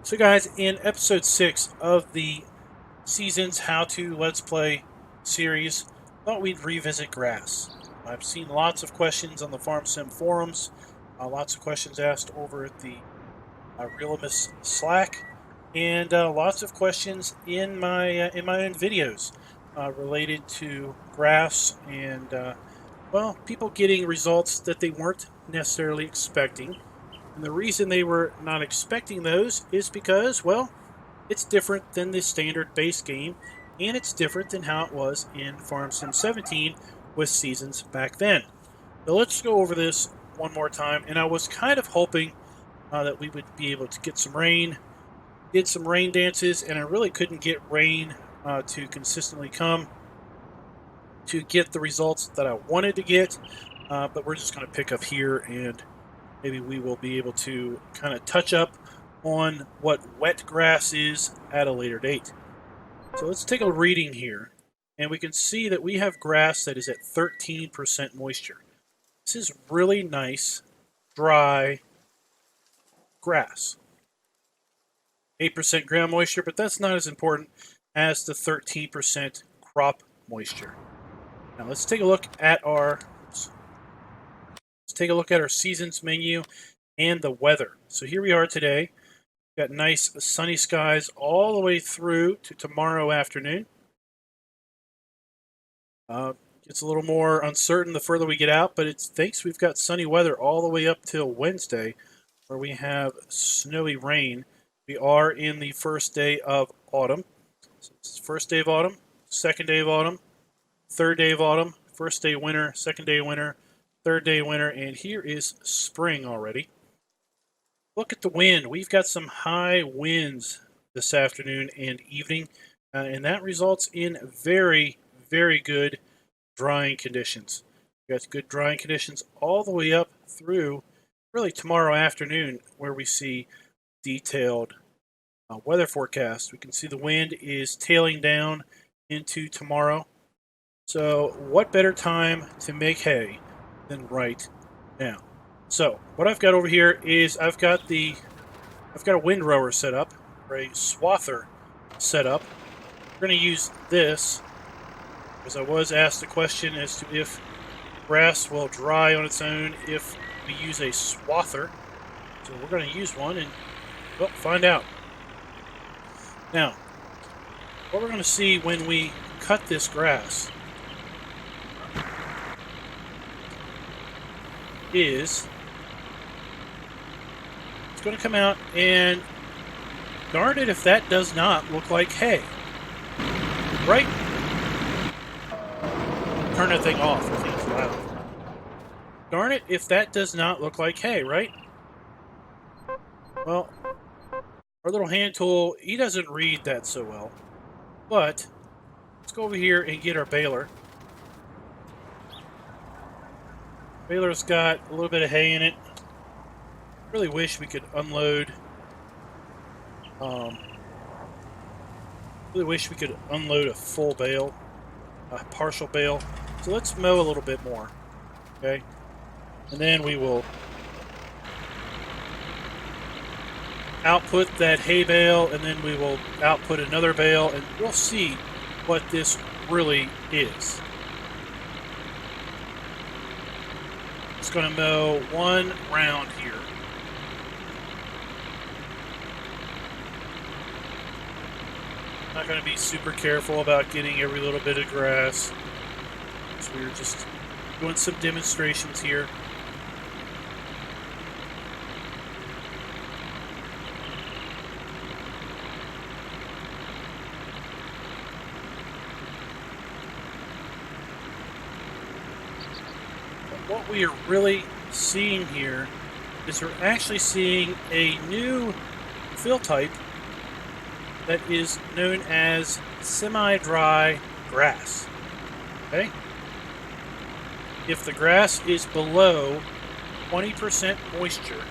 So guys, in episode 6 of the Seasons How to Let's Play series, thought we'd revisit grass. I've seen lots of questions on the Farm Sim forums, lots of questions asked over at the Realimus Slack, and lots of questions in my own videos related to grass and well, people getting results that they weren't necessarily expecting. And the reason they were not expecting those is because, well, it's different than the standard base game, and it's different than how it was in Farm Sim 17 with seasons back then. So let's go over this one more time, and I was kind of hoping that we would be able to get some rain, did some rain dances, and I really couldn't get rain to consistently come to get the results that I wanted to get, but we're just going to pick up here, and maybe we will be able to kind of touch up on what wet grass is at a later date. So let's take a reading here, and we can see that we have grass that is at 13% moisture. This is really nice, dry grass. 8% ground moisture, but that's not as important as the 13% crop moisture. Now let's take a look at our seasons menu and the weather. So here we are today. Got nice sunny skies all the way through to tomorrow afternoon. It's a little more uncertain the further we get out, but we've got sunny weather all the way up till Wednesday, where we have snowy rain. We are in the first day of autumn. So it's first day of autumn, second day of autumn, third day of autumn, first day of winter, second day of winter, third day of winter, and here is spring already. Look at the wind. We've got some high winds this afternoon and evening, and that results in very, very good drying conditions. We've got good drying conditions all the way up through really tomorrow afternoon, where we see detailed weather forecast. We can see the wind is tailing down into tomorrow. So what better time to make hay than right now? So what I've got over here is I've got a windrower set up, or a swather set up. We're going to use this because I was asked a question as to if grass will dry on its own if we use a swather. So we're going to use one and well, find out. Now, what we're going to see when we cut this grass is it's going to come out, and darn it if that does not look like hay. Right? Turn that thing off. I think it's loud. Darn it if that does not look like hay, right? Well, our little hand tool, he doesn't read that so well. But let's go over here and get our baler. Baler's got a little bit of hay in it. Really wish we could unload. Really wish we could unload a full bale, a partial bale. So let's mow a little bit more, okay? And then we will output that hay bale, and then we will output another bale, and we'll see what this really is. It's going to mow one round here. Not going to be super careful about getting every little bit of grass. So we're just doing some demonstrations here. What we are really seeing here is we're actually seeing a new fill type that is known as SemiDry Grass. Okay? If the grass is below 20% moisture,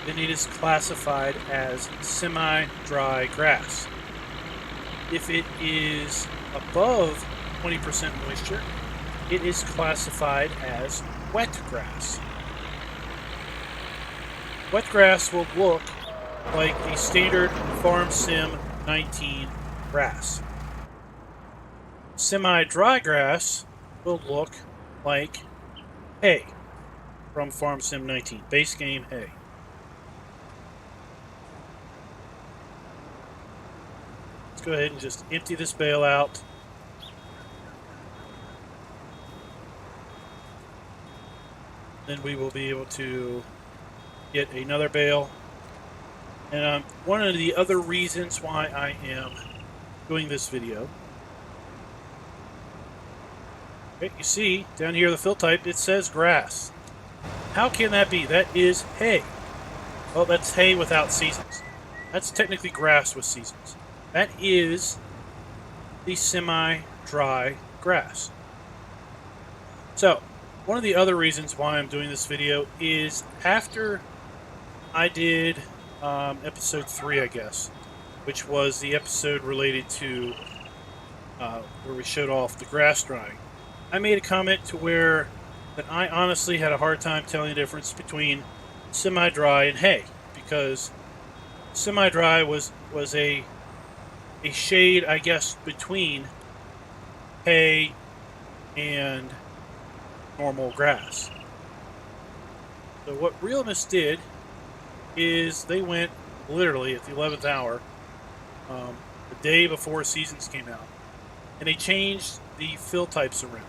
then it is classified as semi-dry grass. If it is above 20% moisture, it is classified as wet grass. Wet grass will look like the standard Farm Sim 19 grass. Semi-dry grass will look like hay from Farm Sim 19, base game hay. Let's go ahead and just empty this bale out. Then we will be able to get another bale. And one of the other reasons why I am doing this video, okay, you see down here the fill type, it says grass. How can that be? That is hay. Well, that's hay without seasons. That's technically grass with seasons. That is the semi-dry grass. So, one of the other reasons why I'm doing this video is after I did episode 3, I guess, which was the episode related to where we showed off the grass drying. I made a comment to where that I honestly had a hard time telling the difference between semi-dry and hay, because semi-dry was a shade, I guess, between hay and normal grass. So what Realmus did is they went literally at the 11th hour, the day before seasons came out, and they changed the fill types around.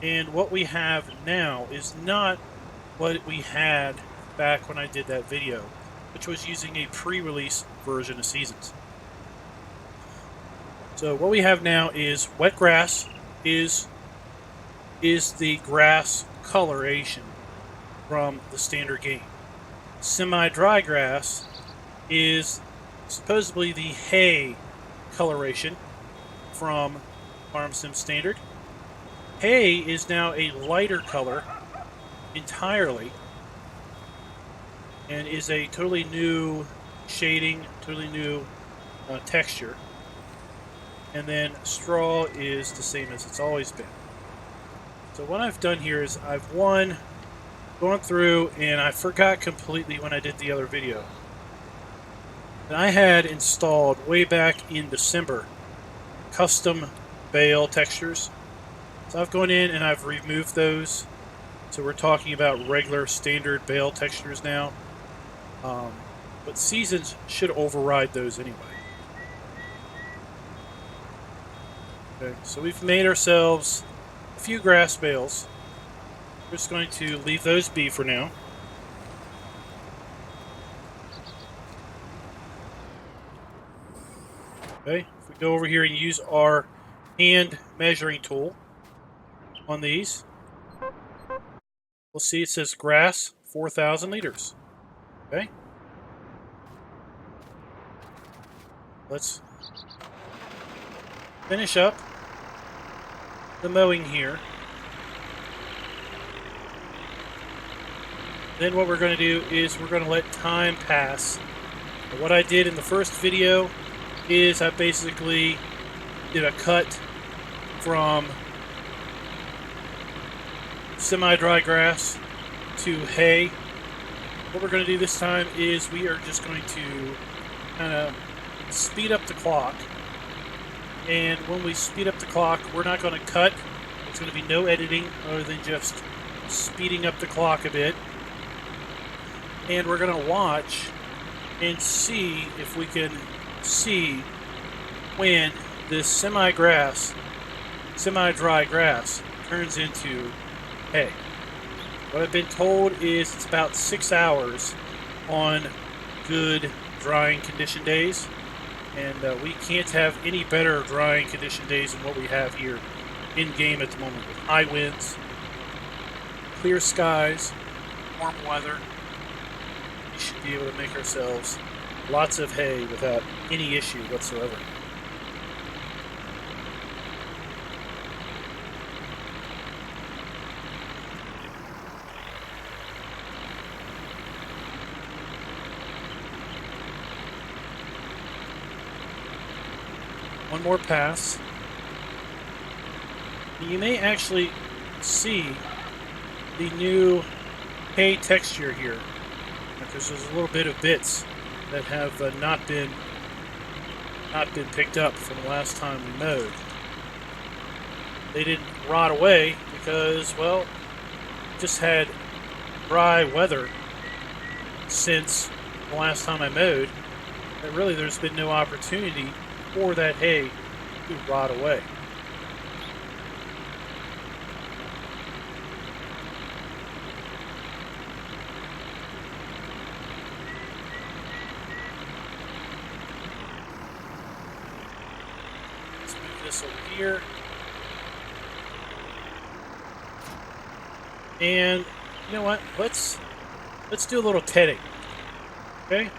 And what we have now is not what we had back when I did that video, which was using a pre-release version of seasons. So what we have now is wet grass is the grass coloration from the standard game. Semi-dry grass is supposedly the hay coloration from Farm Sim Standard. Hay is now a lighter color entirely and is a totally new shading, totally new texture. And then straw is the same as it's always been. So what I've done here is I've gone through, and I forgot completely when I did the other video, that I had installed way back in December custom bale textures. So I've gone in and I've removed those. So we're talking about regular standard bale textures now. But seasons should override those anyway. Okay, so we've made ourselves a few grass bales. We're just going to leave those be for now. Okay, if we go over here and use our hand measuring tool on these, we'll see it says grass 4,000 liters. Okay. Let's finish up the mowing here. Then what we're going to do is we're going to let time pass. And what I did in the first video is I basically did a cut from semi-dry grass to hay. What we're going to do this time is we are just going to kind of speed up the clock. And when we speed up the clock, we're not going to cut. There's going to be no editing other than just speeding up the clock a bit. And we're going to watch and see if we can see when this semi-dry grass turns into hay. What I've been told is it's about 6 hours on good drying condition days. And we can't have any better drying condition days than what we have here in-game at the moment, with high winds, clear skies, warm weather. We should be able to make ourselves lots of hay without any issue whatsoever. One more pass. You may actually see the new hay texture here. because there's a little bit of bits that have not been picked up from the last time we mowed. They didn't rot away because, well, just had dry weather since the last time I mowed. And really, there's been no opportunity for that hay to rot away. Let's move this over here. And you know what? Let's do a little tedding. Okay?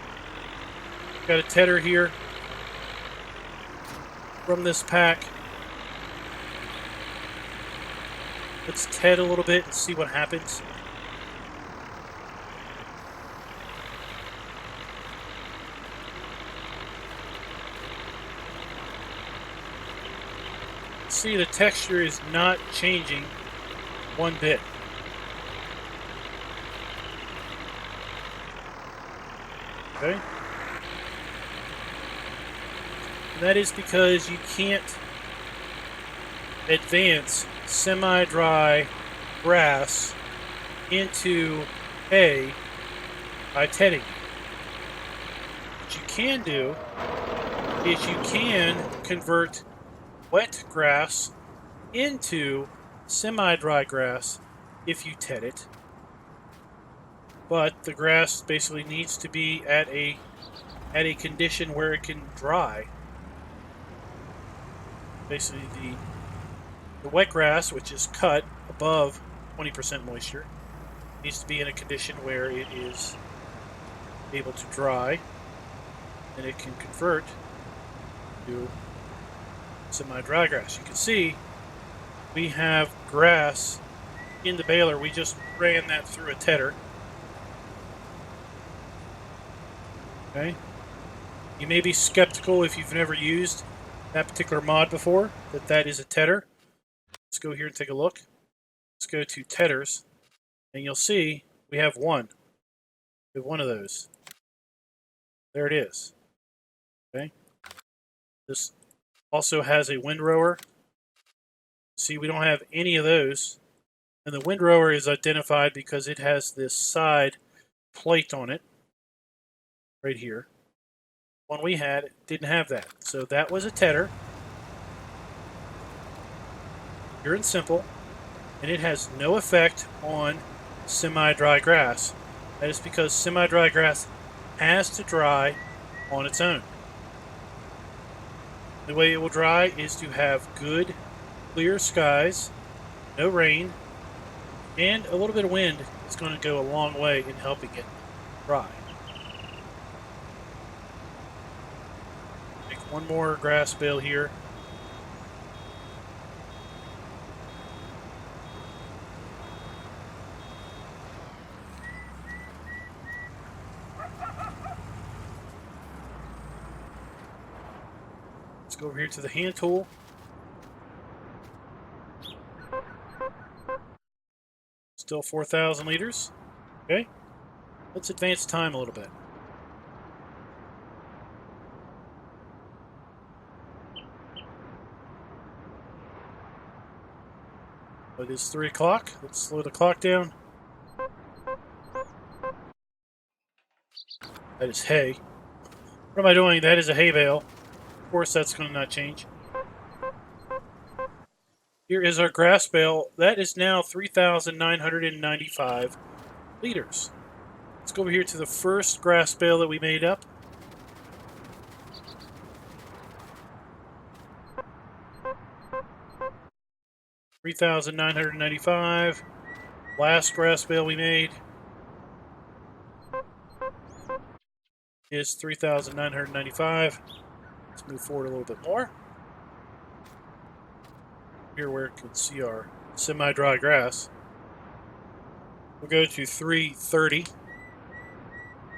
Got a tedder here from this pack. Let's ted a little bit and see what happens. See, the texture is not changing one bit. Okay? And that is because you can't advance semi-dry grass into hay by tedding. What you can do is you can convert wet grass into semi-dry grass if you ted it. But the grass basically needs to be at a condition where it can dry. Basically, the wet grass, which is cut above 20% moisture, needs to be in a condition where it is able to dry, and it can convert to semi-dry grass. You can see we have grass in the baler. We just ran that through a tedder. Okay. You may be skeptical if you've never used that particular mod before, that is a tedder. Let's go here and take a look. Let's go to tedders, and you'll see we have one. We have one of those. There it is. Okay. This also has a windrower. See, we don't have any of those. And the windrower is identified because it has this side plate on it. Right here. One we had didn't have that. So that was a tedder. Pure and simple. And it has no effect on semi-dry grass. That is because semi-dry grass has to dry on its own. The way it will dry is to have good, clear skies, no rain, and a little bit of wind is going to go a long way in helping it dry. Make one more grass bale here. Let's go over here to the hand tool. Still 4,000 liters. Okay. Let's advance time a little bit. It is 3 o'clock. Let's slow the clock down. That is hay. What am I doing? That is a hay bale. Of course, that's going to not change. Here is our grass bale. That is now 3,995 liters. Let's go over here to the first grass bale that we made up. $3,995. Last grass bale we made is 3,995. Let's move forward a little bit more. Here where you can see our semi-dry grass. We'll go to 330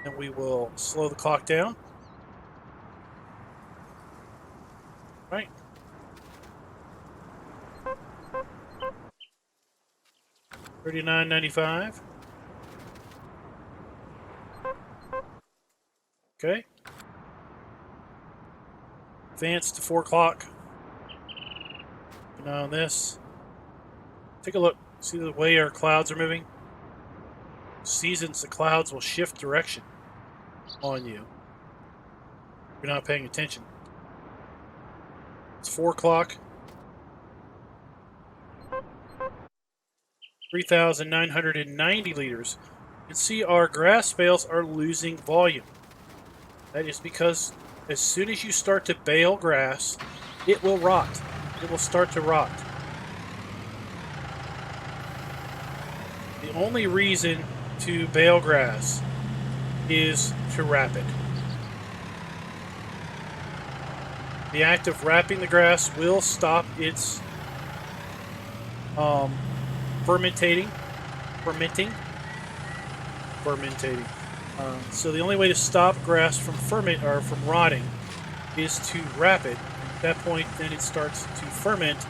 and we will slow the clock down. Right. $39.95. Okay. Advance to 4 o'clock. Keep an eye on this. Take a look. See the way our clouds are moving? Seasons, the clouds will shift direction on you. You're not paying attention. It's 4 o'clock. 3,990 liters. You can see our grass bales are losing volume. That is because as soon as you start to bale grass, it will rot. It will start to rot. The only reason to bale grass is to wrap it. The act of wrapping the grass will stop its fermenting. So the only way to stop grass from from rotting is to wrap it. At that point, then it starts to ferment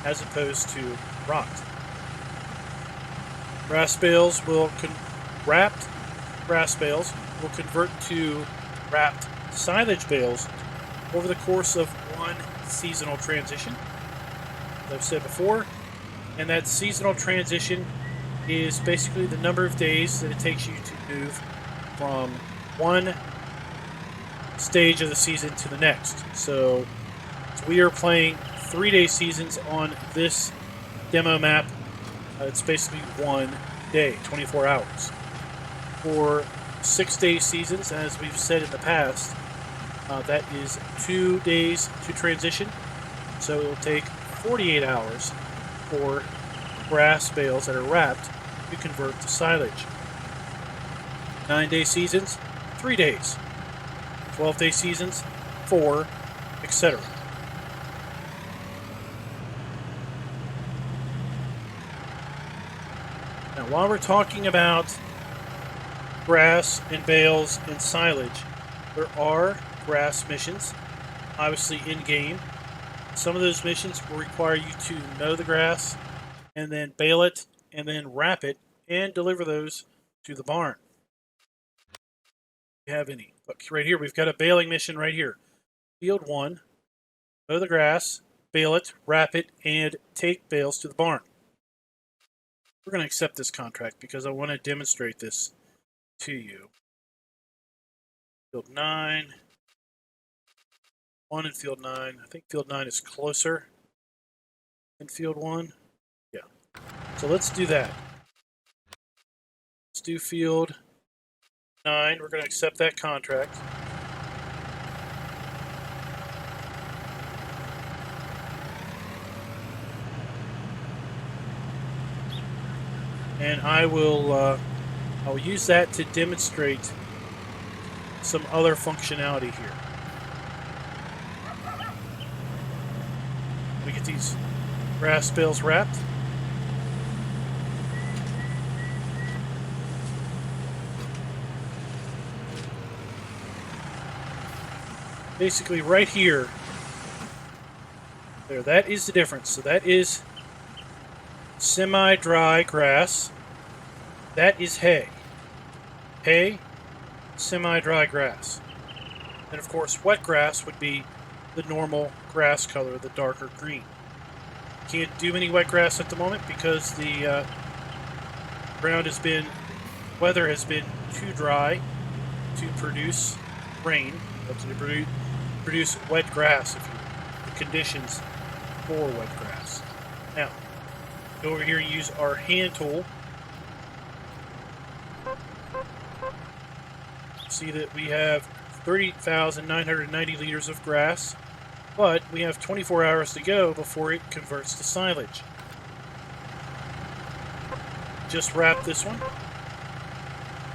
as opposed to rot. Wrapped grass bales will convert to wrapped silage bales over the course of one seasonal transition, as I've said before. And that seasonal transition is basically the number of days that it takes you to move from one stage of the season to the next. So we are playing 3-day seasons on this demo map. It's basically 1 day, 24 hours. For 6-day seasons, as we've said in the past, that is 2 days to transition. So it will take 48 hours for grass bales that are wrapped to convert to silage. 9-day seasons, 3 days. 12-day seasons, 4, etc. Now, while we're talking about grass and bales and silage, there are grass missions, obviously in-game. Some of those missions will require you to mow the grass and then bale it and then wrap it and deliver those to the barn. If you have any. Look, right here, we've got a baling mission right here. Field 1, mow the grass, bale it, wrap it, and take bales to the barn. We're going to accept this contract because I want to demonstrate this to you. Field 9. 1 in Field 9. I think Field 9 is closer than Field 1. Yeah. So let's do that. Let's do Field 9. We're going to accept that contract. And I will use that to demonstrate some other functionality here. We get these grass bales wrapped. Basically right here, there, that is the difference. So that is semi-dry grass. That is hay. Hay, semi-dry grass. And of course, wet grass would be the normal grass color, the darker green. Can't do any wet grass at the moment because the weather has been too dry to produce rain, to produce wet grass, if you will, the conditions for wet grass. Now, go over here and use our hand tool. See that we have 30,990 liters of grass, but we have 24 hours to go before it converts to silage. Just wrap this one.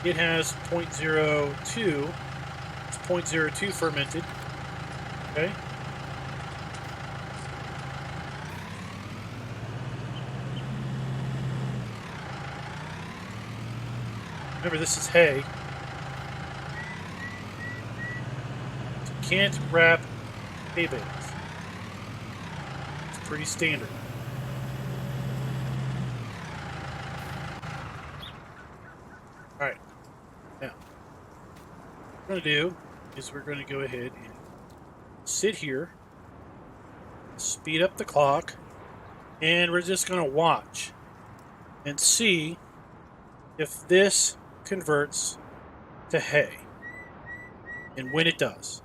It has 0.02. It's 0.02 fermented. Okay. Remember, this is hay. So you can't wrap hay bales. It's pretty standard. Alright. Now, what we're going to do is we're going to go ahead and sit here, speed up the clock, and we're just going to watch and see if this converts to hay, and when it does.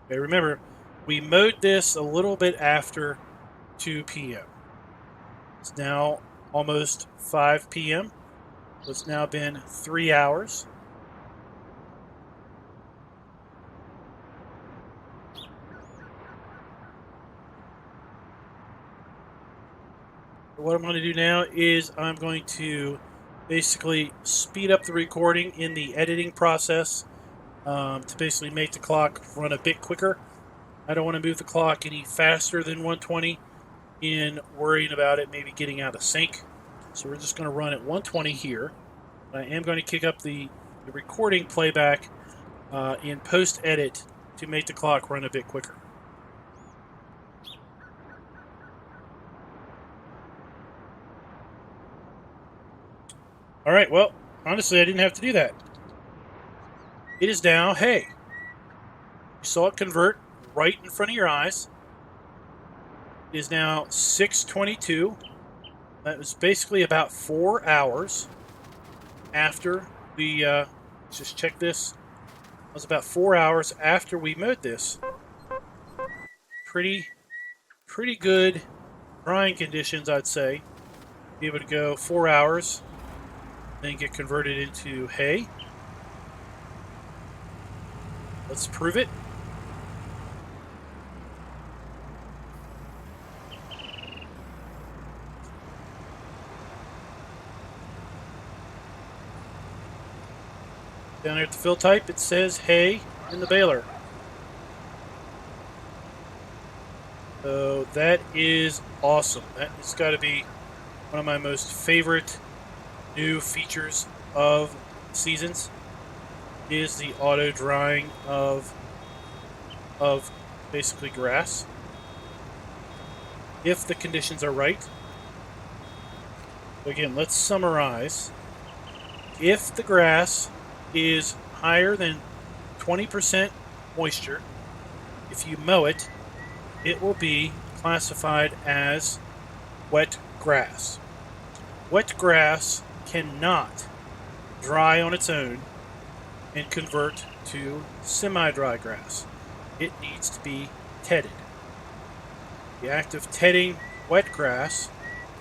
Okay, remember, we mowed this a little bit after 2 p.m. It's now almost 5 p.m. It's now been 3 hours. What I'm going to do now is I'm going to basically speed up the recording in the editing process to basically make the clock run a bit quicker. I don't want to move the clock any faster than 120 in worrying about it maybe getting out of sync. So we're just going to run at 120 here. I am going to kick up the recording playback in post-edit to make the clock run a bit quicker. All right, well, honestly, I didn't have to do that. It is now hay. You saw it convert right in front of your eyes. It is now 6:22. That was basically about 4 hours after we, just check this. It was about 4 hours after we mowed this. Pretty good drying conditions, I'd say. Be able to go 4 hours, then get converted into hay. Let's prove it. Down here at the fill type, it says hay in the baler. So that is awesome. That has got to be one of my most favorite new features of seasons, is the auto drying of basically grass, if the conditions are right. Again, let's summarize. If the grass is higher than 20% moisture, if you mow it, it will be classified as wet grass. Wet grass cannot dry on its own and convert to semi-dry grass. It needs to be tedded. The act of tedding wet grass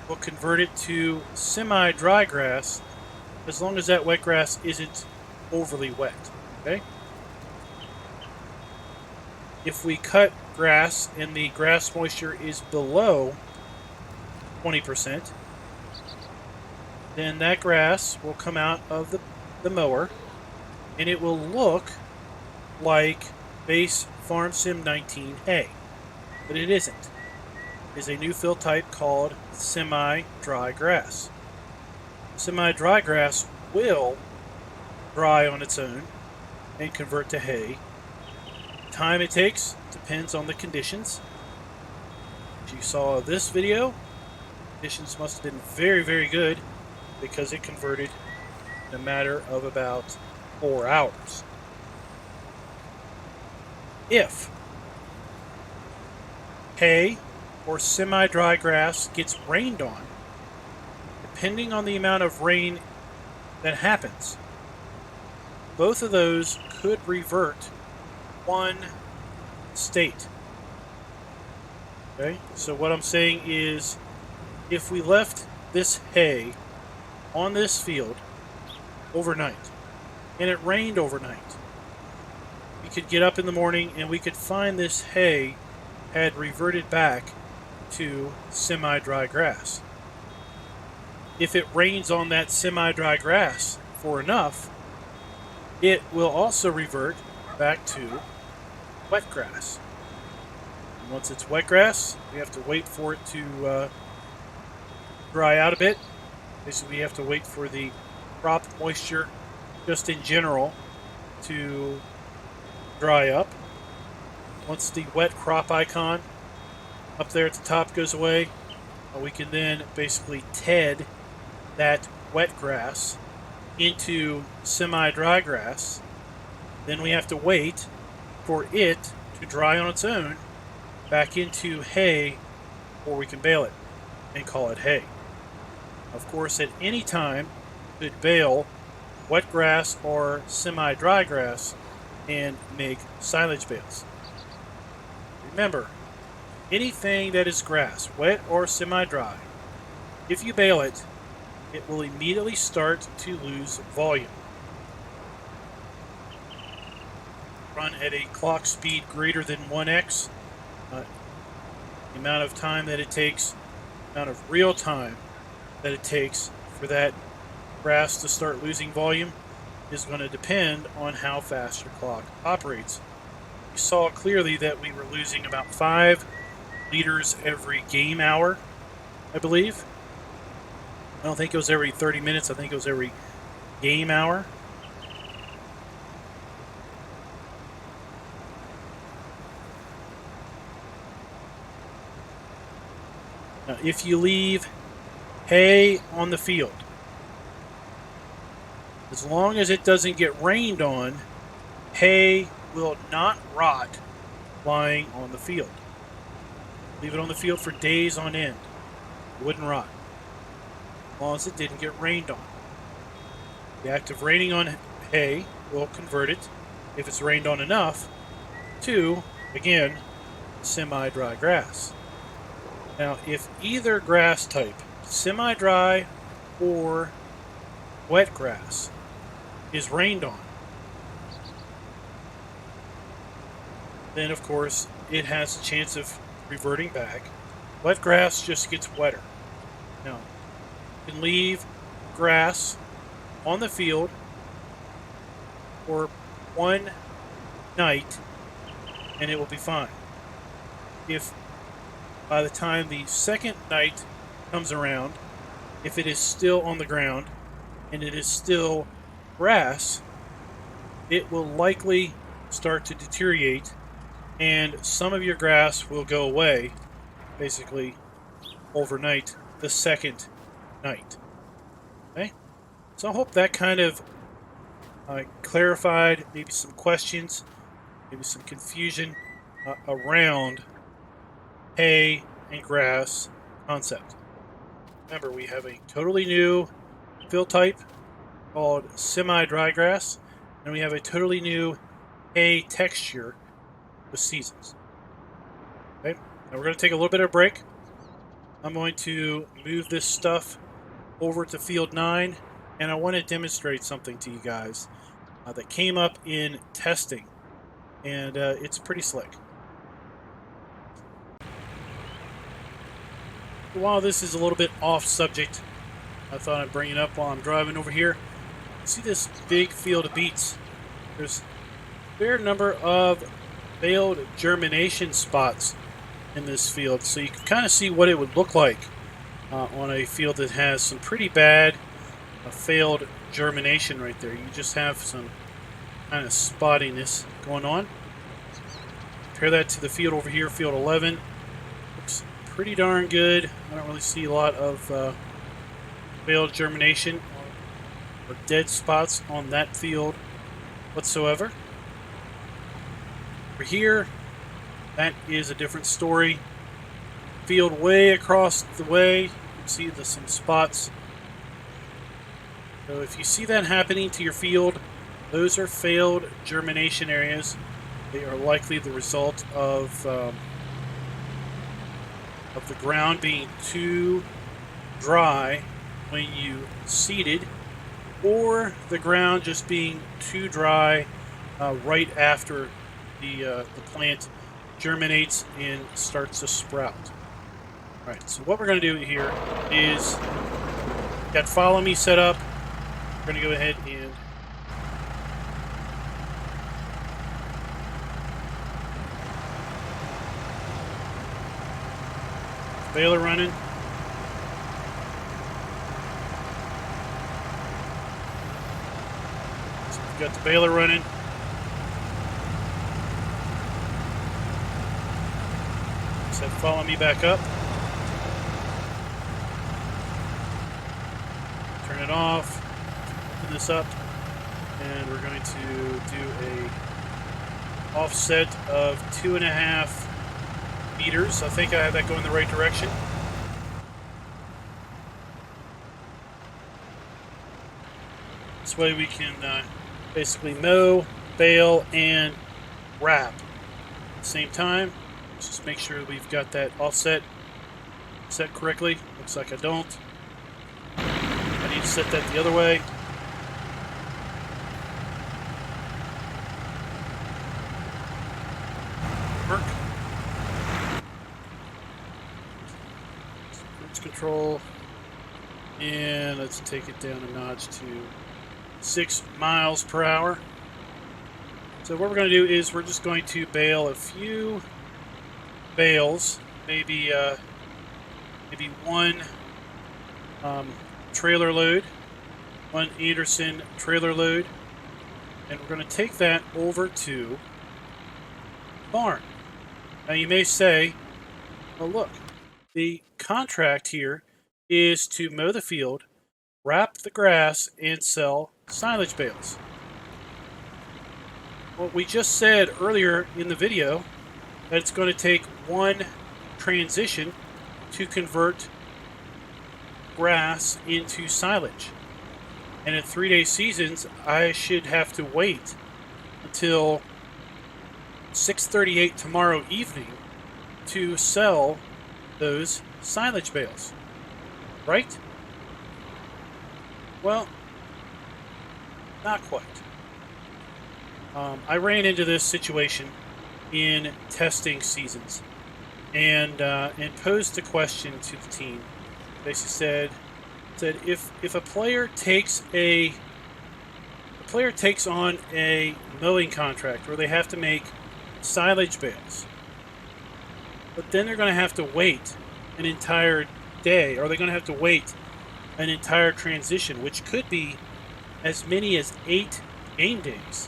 will convert it to semi-dry grass as long as that wet grass isn't overly wet. Okay? If we cut grass and the grass moisture is below 20%, then that grass will come out of the mower and it will look like base Farm Sim 19 hay, but it isn't. It is a new fill type called semi-dry grass. Semi-dry grass will dry on its own and convert to hay. The time it takes depends on the conditions. As you saw this video, conditions must have been very, very good because it converted in a matter of about 4 hours. If hay or semi-dry grass gets rained on, depending on the amount of rain that happens, both of those could revert one state. Okay, so what I'm saying is, if we left this hay on this field overnight, and it rained overnight, we could get up in the morning and we could find this hay had reverted back to semi-dry grass. If it rains on that semi-dry grass for enough, it will also revert back to wet grass. And once it's wet grass, we have to wait for it to dry out a bit. Basically, we have to wait for the crop moisture, just in general, to dry up. Once the wet crop icon up there at the top goes away, we can then basically ted that wet grass into semi-dry grass. Then we have to wait for it to dry on its own back into hay before we can bale it and call it hay. Of course, at any time, you could bale wet grass or semi-dry grass and make silage bales. Remember, anything that is grass, wet or semi-dry, if you bale it, it will immediately start to lose volume. Run at a clock speed greater than 1x. The amount of time that it takes, the amount of real time that it takes for that grass to start losing volume is going to depend on how fast your clock operates. You saw clearly that we were losing about 5 liters every game hour, I believe. I don't think it was every 30 minutes. I think it was every game hour. Now, if you leave hay on the field, as long as it doesn't get rained on, hay will not rot lying on the field. Leave it on the field for days on end. It wouldn't rot, as long as it didn't get rained on. The act of raining on hay will convert it, if it's rained on enough, to, again, semi-dry grass. Now, if either grass type, semi-dry or wet grass, is rained on, then of course it has a chance of reverting back. Wet grass just gets wetter. Now, you can leave grass on the field for one night and it will be fine. If by the time the second night comes around, if it is still on the ground and it is still grass, it will likely start to deteriorate and some of your grass will go away basically overnight the second night. Okay? So I hope that kind of clarified maybe some questions, maybe some confusion around hay and grass concept. Remember, we have a totally new fill type called semi-dry grass, and we have a totally new hay texture with seasons. Okay, now we're going to take a little bit of a break. I'm going to move this stuff over to field 9, and I want to demonstrate something to you guys that came up in testing, and it's pretty slick. While this is a little bit off subject, I thought I'd bring it up while I'm driving over here. See this big field of beets? There's a fair number of failed germination spots in this field, so you can kind of see what it would look like on a field that has some pretty bad failed germination right there. You just have some kind of spottiness going on. Compare that to the field over here, field 11. Looks pretty darn good. I don't really see a lot of failed germination or dead spots on that field whatsoever. Over here, that is a different story. Field way across the way, you can see some spots. So if you see that happening to your field, those are failed germination areas. They are likely the result of the ground being too dry when you seeded, or the ground just being too dry right after the plant germinates and starts to sprout. All right, so what we're going to do here is got follow me set up. We're going to go ahead and baler running. So we've got the baler running. So follow me back up. Turn it off. Open this up. And we're going to do a offset of 2.5 meters. I think I have that going the right direction. This way we can basically mow, bale, and wrap at the same time. Let's just make sure we've got that offset set correctly. Looks like I don't. I need to set that the other way. Work. Cruise control. And let's take it down a notch to 6 miles per hour. So what we're going to do is we're just going to bale a few bales, maybe one trailer load, one Anderson trailer load, and we're going to take that over to the barn. Now you may say, well, look, the contract here is to mow the field, wrap the grass, and sell silage bales. Well, we just said earlier in the video that it's going to take one transition to convert grass into silage. And in 3-day seasons, I should have to wait until 6:38 tomorrow evening to sell those silage bales. Right? Well, not quite. I ran into this situation in testing seasons and posed the question to the team. Basically said if a player takes on a mowing contract where they have to make silage bales, but then they're going to have to wait an entire day, or they're going to have to wait an entire transition, which could be as many as 8 game days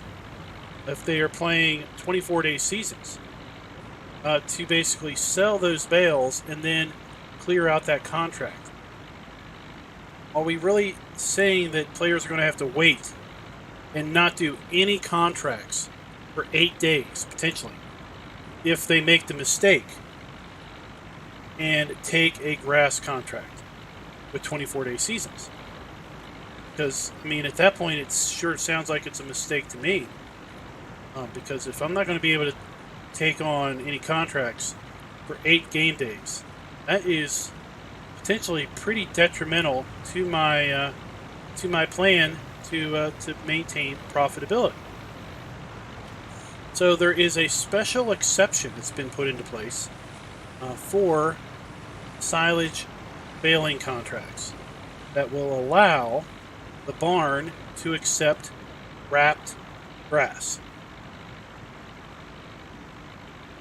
if they are playing 24-day seasons, to basically sell those bales and then clear out that contract. Are we really saying that players are going to have to wait and not do any contracts for 8 days, potentially, if they make the mistake and take a grass contract with 24-day seasons? Because, I mean, at that point, it sure sounds like it's a mistake to me. Because if I'm not going to be able to take on any contracts for 8 game days, that is potentially pretty detrimental to my plan to maintain profitability. So there is a special exception that's been put into place for silage baling contracts that will allow the barn to accept wrapped grass.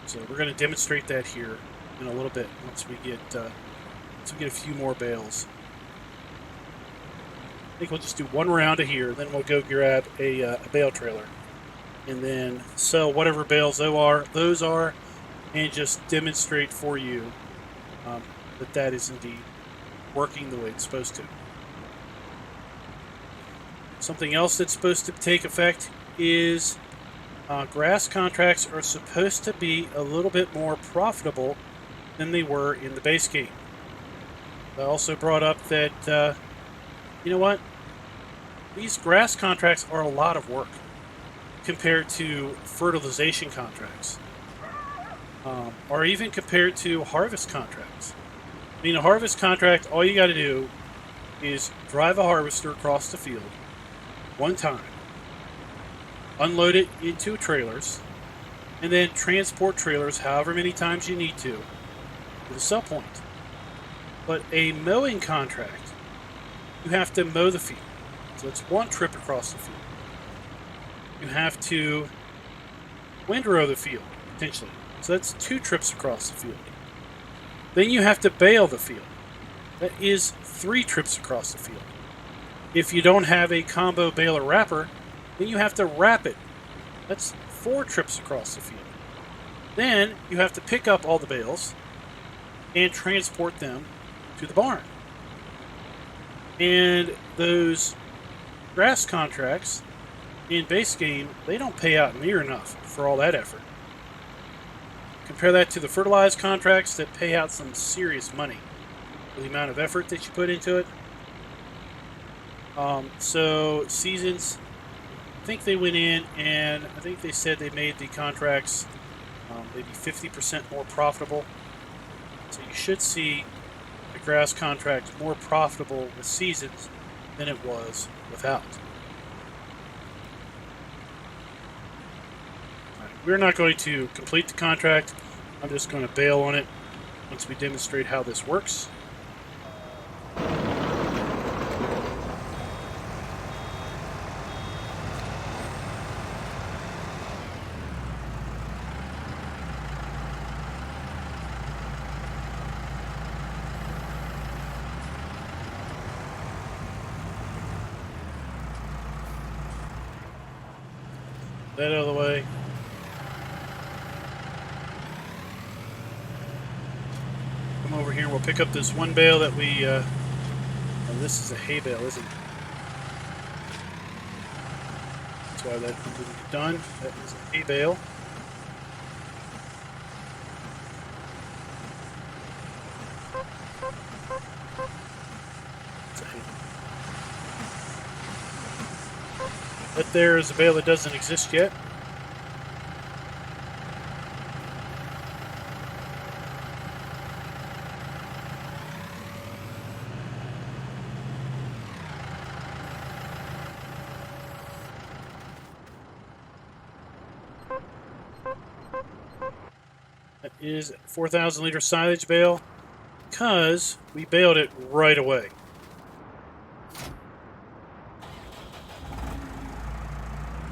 So we're going to demonstrate that here in a little bit once we get a few more bales. I think we'll just do one round of here, then we'll go grab a bale trailer, and then sell whatever bales those are, and just demonstrate for you that is indeed working the way it's supposed to. Something else that's supposed to take effect is grass contracts are supposed to be a little bit more profitable than they were in the base game. I also brought up that, you know what? These grass contracts are a lot of work compared to fertilization contracts, or even compared to harvest contracts. I mean, a harvest contract, all you got to do is drive a harvester across the field one time, unload it into trailers, and then transport trailers however many times you need to the sell point. But a mowing contract, you have to mow the field. So it's one trip across the field. You have to windrow the field, potentially. So that's 2 trips across the field. Then you have to bale the field. That is 3 trips across the field. If you don't have a combo baler wrapper, then you have to wrap it. That's 4 trips across the field. Then you have to pick up all the bales and transport them to the barn. And those grass contracts, in base game, they don't pay out near enough for all that effort. Compare that to the fertilized contracts that pay out some serious money for the amount of effort that you put into it. So seasons, I think they went in and I think they said they made the contracts maybe 50% more profitable. So you should see the grass contract more profitable with seasons than it was without. We're not going to complete the contract. I'm just going to bail on it once we demonstrate how this works. That out of the way. Come over here and we'll pick up this one bale that we, oh, this is a hay bale, isn't it? That's why that one didn't get done. That is a hay bale. That there is a bale that doesn't exist yet. That is a 4,000 liter silage bale because we baled it right away.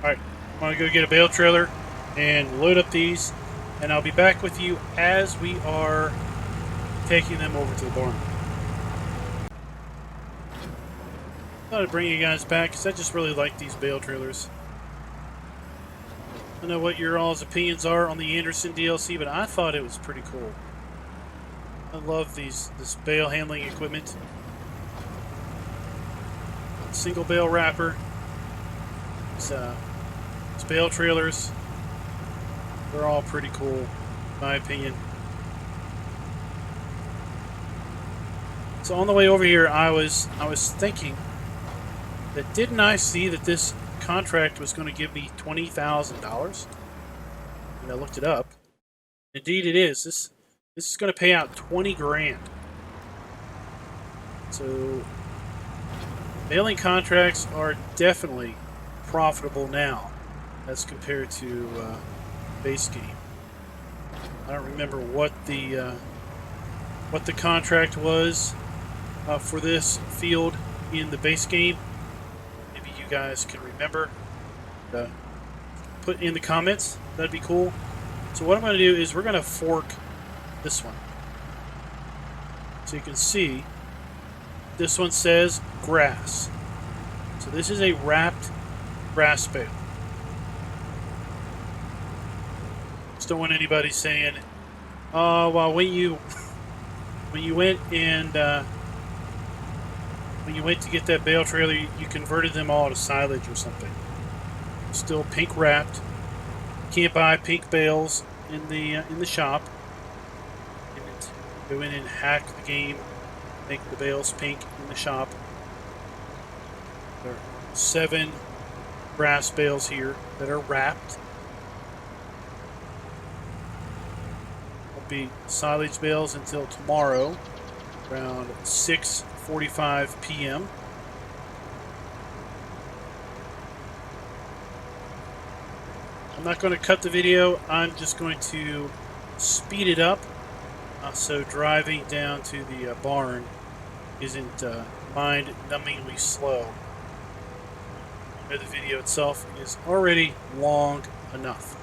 Alright, I'm going to go get a bale trailer and load up these, and I'll be back with you as we are taking them over to the barn. Thought I'd bring you guys back because I just really like these bale trailers. I don't know what your all's opinions are on the Anderson DLC, but I thought it was pretty cool. I love this bale handling equipment. Single bale wrapper. It's bale trailers. They're all pretty cool, in my opinion. So on the way over here, I was thinking that didn't I see that this contract was going to give me $20,000? And I looked it up. Indeed, it is. This is going to pay out 20 grand. So baling contracts are definitely profitable now as compared to base game. I don't remember what the contract was for this field in the base game. Maybe you guys can remember. Put in the comments. That'd be cool. So what I'm going to do is we're going to fork this one. So you can see this one says grass. So this is a wrapped grass bale. Just don't want anybody saying, "Oh, well, when you went and when you went to get that bale trailer, you converted them all to silage or something." Still pink wrapped. Can't buy pink bales in the shop. Go in and hack the game, make the bales pink in the shop. There are 7 grass bales here that are wrapped. Will be silage bales until tomorrow, around 6:45 p.m. I'm not going to cut the video. I'm just going to speed it up. So driving down to the barn isn't mind-numbingly slow. The video itself is already long enough.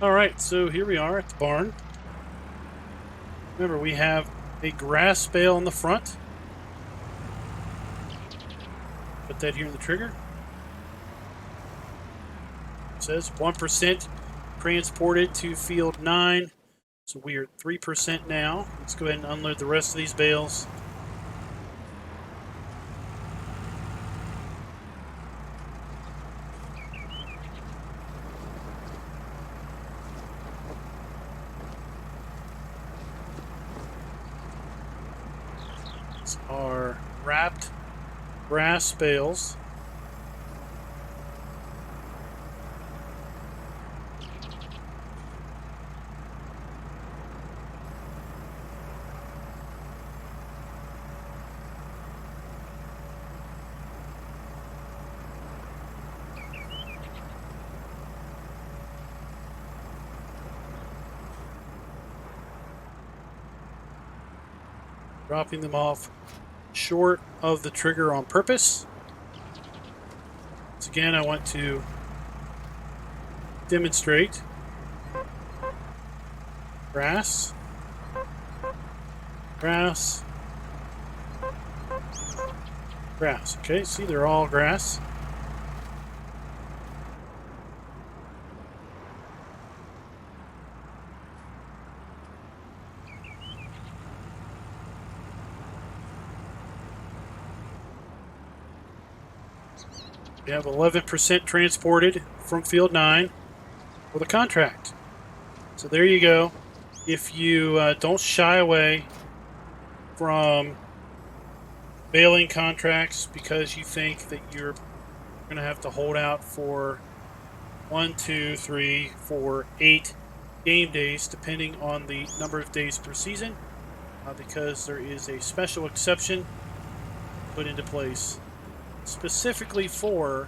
All right, so here we are at the barn. Remember, we have a grass bale in the front. Put that here in the trigger. It says 1% transported to field 9. So we are at 3% now. Let's go ahead and unload the rest of these bales. These are wrapped grass bales. Dropping them off short of the trigger on purpose. Once again, I want to demonstrate grass, grass, grass. Okay, see, they're all grass. We have 11% transported from field 9 with a contract. So there you go. If you don't shy away from baling contracts because you think that you're going to have to hold out for 1, 2, 3, 4, 8 game days, depending on the number of days per season, because there is a special exception put into place specifically for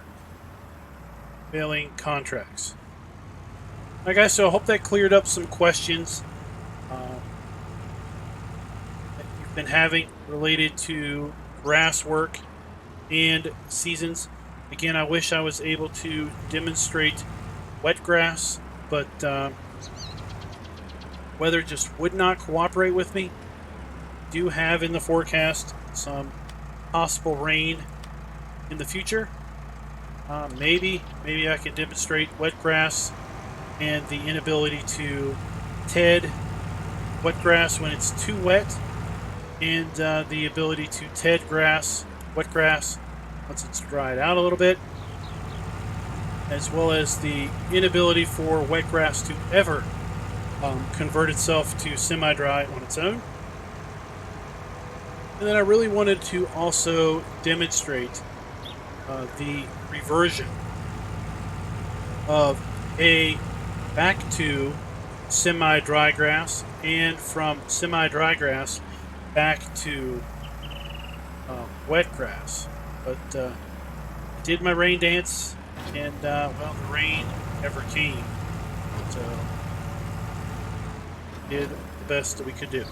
baling contracts. All right, guys, so I hope that cleared up some questions that you've been having related to grass work and seasons. Again, I wish I was able to demonstrate wet grass, but weather just would not cooperate with me. Do have in the forecast some possible rain in the future. Maybe I can demonstrate wet grass and the inability to ted wet grass when it's too wet, and the ability to ted grass, wet grass, once it's dried out a little bit, as well as the inability for wet grass to ever convert itself to semi-dry on its own. And then I really wanted to also demonstrate the reversion of hay back to semi-dry grass, and from semi-dry grass back to wet grass. But I did my rain dance, and well, the rain never came. So did the best that we could do.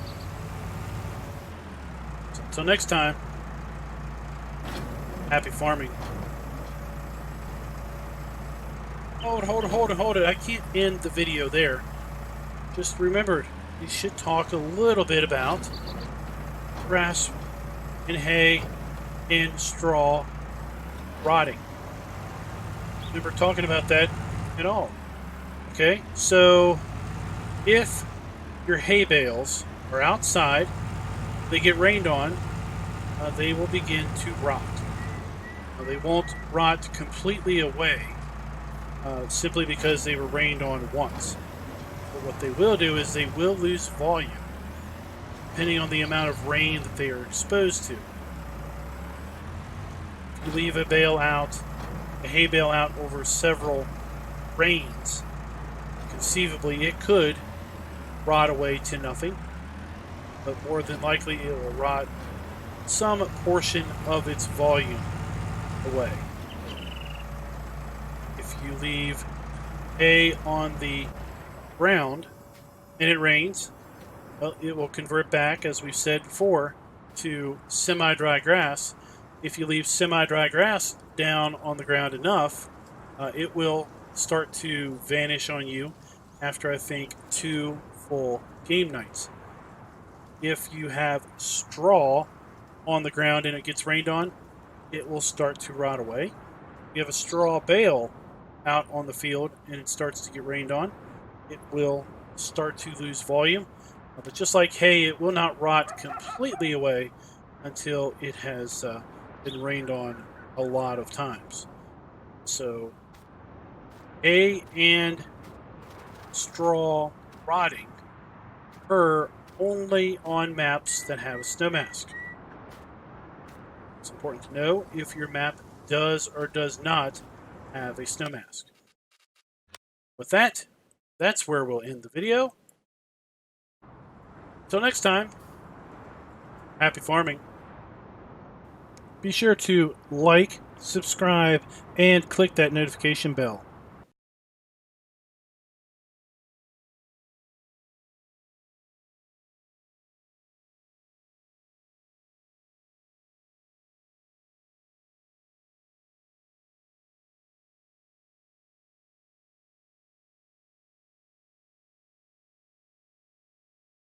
So until next time, happy farming. Hold it. I can't end the video there. Just remember, you should talk a little bit about grass and hay and straw rotting. Remember talking about that at all. Okay, so if your hay bales are outside, they get rained on, they will begin to rot. Now, they won't rot completely away, simply because they were rained on once. But what they will do is they will lose volume, depending on the amount of rain that they are exposed to. If you leave a hay bale out over several rains, conceivably it could rot away to nothing, but more than likely it will rot some portion of its volume away. If you leave hay on the ground and it rains, well, it will convert back, as we've said before, to semi-dry grass. If you leave semi-dry grass down on the ground enough, it will start to vanish on you after, I think, 2 full game nights. If you have straw on the ground and it gets rained on, it will start to rot away. If you have a straw bale out on the field and it starts to get rained on, it will start to lose volume. But just like hay, it will not rot completely away until it has been rained on a lot of times. So hay and straw rotting occur only on maps that have a snow mask. It's important to know if your map does or does not have a snow mask. With that, that's where we'll end the video. Until next time, happy farming. Be sure to like, subscribe, and click that notification bell.